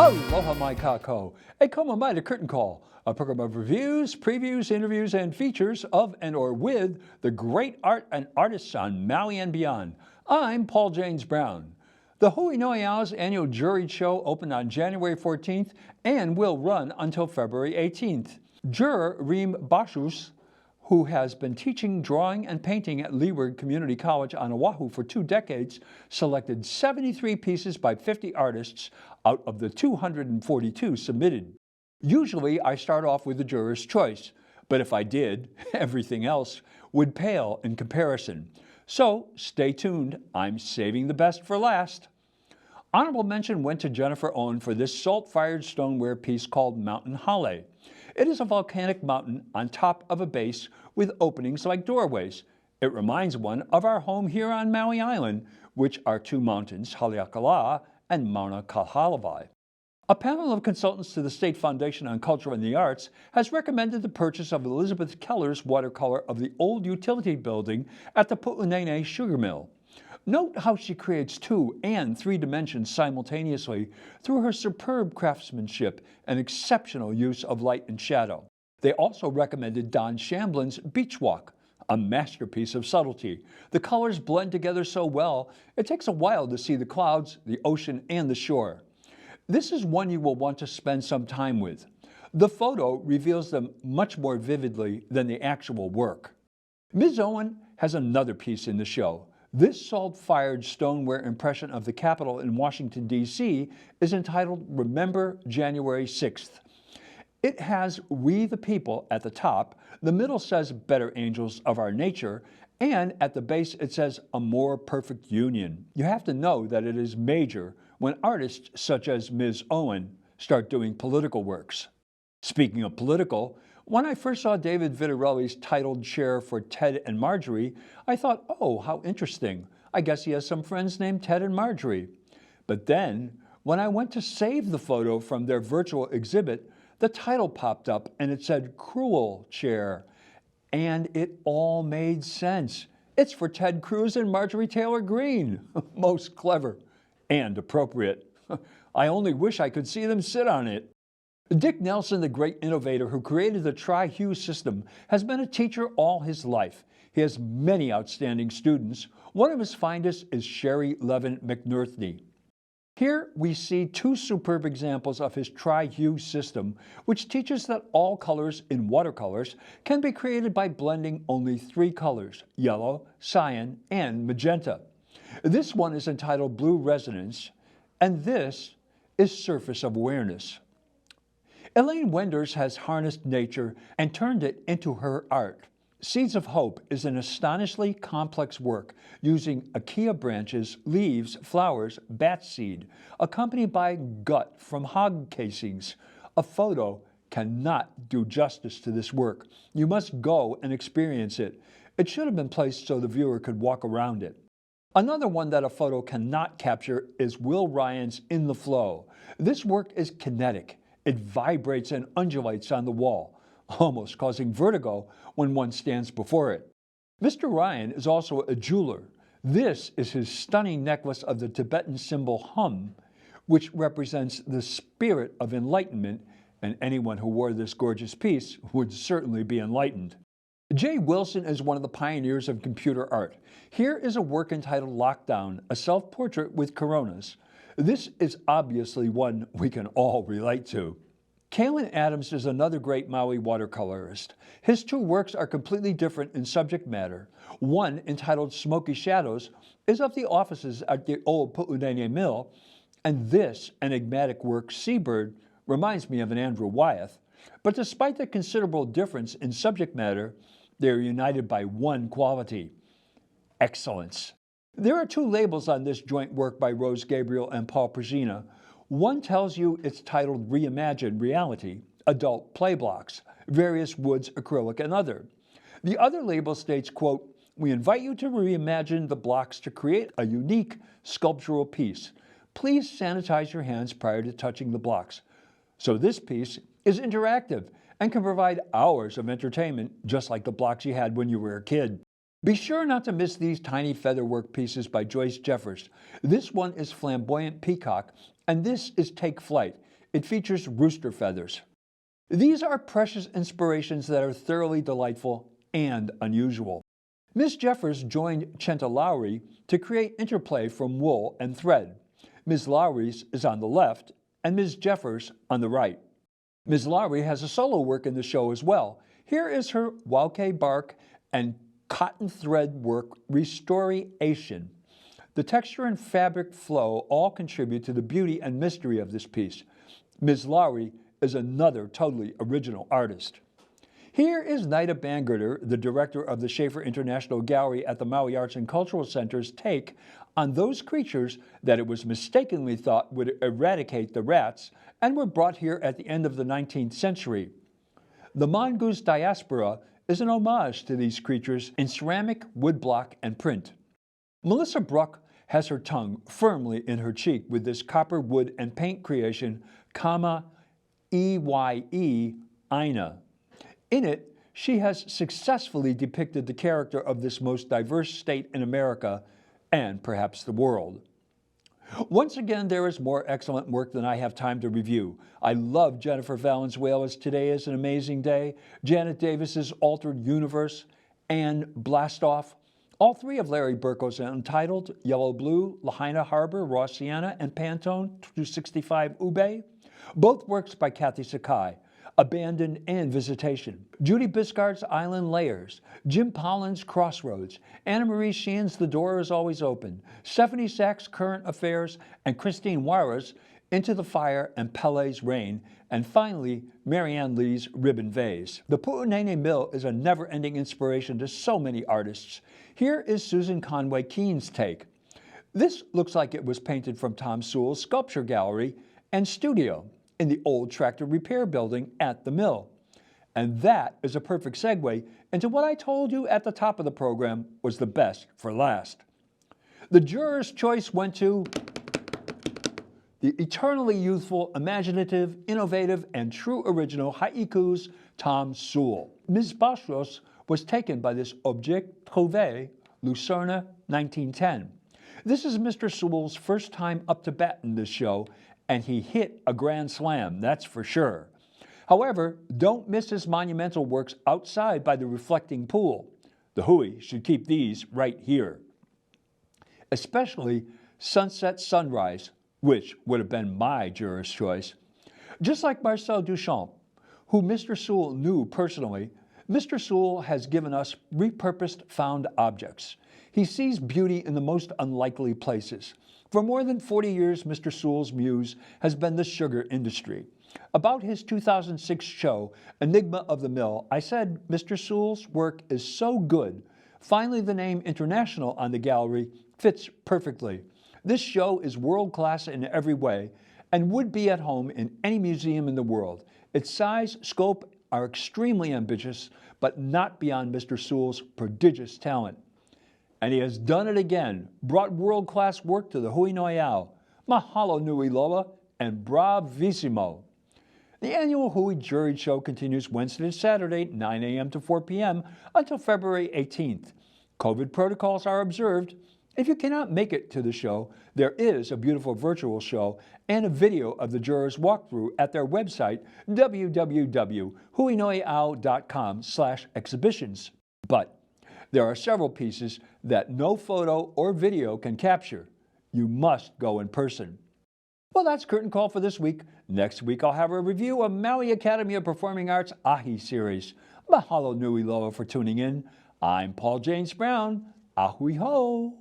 Aloha mai kako, a koma mai to Curtain Call, a program of reviews, previews, interviews, and features of and or with the great art and artists on Maui and beyond. I'm Paul James Brown. The Hui Noʻeau's annual Juried show opened on January 14th and will run until February 18th. Juror Reem Bashus, who has been teaching drawing and painting at Leeward Community College on Oahu for 2 decades, selected 73 pieces by 50 artists out of the 242 submitted. Usually I start off with the juror's choice, but if I did, everything else would pale in comparison. So stay tuned, I'm saving the best for last. Honorable mention went to Jennifer Owen for this salt-fired stoneware piece called Mountain Hale. It is a volcanic mountain on top of a base with openings like doorways. It reminds one of our home here on Maui Island, which are 2 mountains, Haleakala and Mauna Kahalawai. A panel of consultants to the State Foundation on Culture and the Arts has recommended the purchase of Elizabeth Keller's watercolor of the old utility building at the Pu'unene Sugar Mill. Note how she creates 2 and 3 dimensions simultaneously through her superb craftsmanship and exceptional use of light and shadow. They also recommended Don Shamblin's Beach Walk, a masterpiece of subtlety. The colors blend together so well, it takes a while to see the clouds, the ocean, and the shore. This is one you will want to spend some time with. The photo reveals them much more vividly than the actual work. Ms. Owen has another piece in the show. This salt-fired stoneware impression of the Capitol in Washington, D.C. is entitled Remember January 6th. It has We the People at the top, the middle says Better Angels of Our Nature, and at the base it says A More Perfect Union. You have to know that it is major when artists such as Ms. Owen start doing political works. Speaking of political, when I first saw David Vitarelli's titled chair for Ted and Marjorie, I thought, oh, how interesting. I guess he has some friends named Ted and Marjorie. But then, when I went to save the photo from their virtual exhibit, the title popped up and it said Cruel Chair. And it all made sense. It's for Ted Cruz and Marjorie Taylor Greene. Most clever and appropriate. I only wish I could see them sit on it. Dick Nelson, the great innovator who created the tri-hue system, has been a teacher all his life. He has many outstanding students. One of his finest is Sherry Levin McNerthney. Here we see 2 superb examples of his tri-hue system, which teaches that all colors in watercolors can be created by blending only 3 colors, yellow, cyan, and magenta. This one is entitled Blue Resonance, and this is Surface of Awareness. Elaine Wenders has harnessed nature and turned it into her art. Seeds of Hope is an astonishingly complex work using acacia branches, leaves, flowers, bat seed, accompanied by gut from hog casings. A photo cannot do justice to this work. You must go and experience it. It should have been placed so the viewer could walk around it. Another one that a photo cannot capture is Will Ryan's In the Flow. This work is kinetic. It vibrates and undulates on the wall, almost causing vertigo when one stands before it. Mr. Ryan is also a jeweler. This is his stunning necklace of the Tibetan symbol Hum, which represents the spirit of enlightenment, and anyone who wore this gorgeous piece would certainly be enlightened. Jay Wilson is one of the pioneers of computer art. Here is a work entitled Lockdown, a self-portrait with coronas. This is obviously one we can all relate to. Kalen Adams is another great Maui watercolorist. His 2 works are completely different in subject matter. One, entitled Smoky Shadows, is of the offices at the old Pu'unene Mill, and this enigmatic work, Seabird, reminds me of an Andrew Wyeth. But despite the considerable difference in subject matter, they are united by one quality: excellence. There are 2 labels on this joint work by Rose Gabriel and Paul Prigina. One tells you it's titled Reimagine Reality, Adult Play Blocks, Various Woods, Acrylic, and Other. The other label states, quote, We invite you to reimagine the blocks to create a unique sculptural piece. Please sanitize your hands prior to touching the blocks. So this piece is interactive and can provide hours of entertainment, just like the blocks you had when you were a kid. Be sure not to miss these tiny featherwork pieces by Joyce Jeffers. This one is Flamboyant Peacock, and this is Take Flight. It features rooster feathers. These are precious inspirations that are thoroughly delightful and unusual. Ms. Jeffers joined Chenta Lowry to create interplay from wool and thread. Ms. Lowry's is on the left and Ms. Jeffers on the right. Ms. Lowry has a solo work in the show as well. Here is her wauke bark and cotton thread work, Restoration. The texture and fabric flow all contribute to the beauty and mystery of this piece. Ms. Lowry is another totally original artist. Here is Nida Bangerter, the director of the Schaefer International Gallery at the Maui Arts and Cultural Center's take on those creatures that it was mistakenly thought would eradicate the rats and were brought here at the end of the 19th century. The Mongoose Diaspora is an homage to these creatures in ceramic, woodblock, and print. Melissa Bruck has her tongue firmly in her cheek with this copper, wood, and paint creation, Kama Eye Aina. In it, she has successfully depicted the character of this most diverse state in America and perhaps the world. Once again, there is more excellent work than I have time to review. I love Jennifer Valenzuela's Today is an Amazing Day, Janet Davis's Altered Universe, and Blastoff. All three of Larry Burko's Untitled, Yellow Blue, Lahaina Harbor, Raw Sienna, and Pantone 265 Ube. Both works by Kathy Sakai. Abandoned and Visitation, Judy Biscard's Island Layers, Jim Pollin's Crossroads, Anna Marie Sheehan's The Door is Always Open, Stephanie Sachs' Current Affairs, and Christine Wara's Into the Fire and Pele's Rain, and finally, Marianne Lee's Ribbon Vase. The Pu'unene Mill is a never-ending inspiration to so many artists. Here is Susan Conway Keene's take. This looks like it was painted from Tom Sewell's Sculpture Gallery and Studio in the old tractor repair building at the mill. And that is a perfect segue into what I told you at the top of the program was the best for last. The juror's choice went to the eternally youthful, imaginative, innovative, and true original haikus, Tom Sewell. Ms. Bastros was taken by this Object Trouvé, Lucerna, 1910. This is Mr. Sewell's first time up to bat in this show, and he hit a grand slam, that's for sure. However, don't miss his monumental works outside by the reflecting pool. The Hui should keep these right here. Especially Sunset Sunrise, which would have been my juror's choice. Just like Marcel Duchamp, who Mr. Sewell knew personally, Mr. Sewell has given us repurposed found objects. He sees beauty in the most unlikely places. For more than 40 years, Mr. Sewell's muse has been the sugar industry. About his 2006 show, Enigma of the Mill, I said Mr. Sewell's work is so good. Finally, the name International on the gallery fits perfectly. This show is world-class in every way and would be at home in any museum in the world. Its size, scope are extremely ambitious, but not beyond Mr. Sewell's prodigious talent. And he has done it again, brought world-class work to the Hui Noʻeau. Mahalo nui loa and bravissimo. The annual Hui Juried show continues Wednesday to Saturday, 9 a.m. to 4 p.m. until February 18th. COVID protocols are observed. If you cannot make it to the show, there is a beautiful virtual show and a video of the jurors' walkthrough at their website, www.huinoeau.com/exhibitions. But there are several pieces that no photo or video can capture. You must go in person. Well, that's Curtain Call for this week. Next week, I'll have a review of Maui Academy of Performing Arts Ahi series. Mahalo nui loa for tuning in. I'm Paul James Brown. Ahui ho.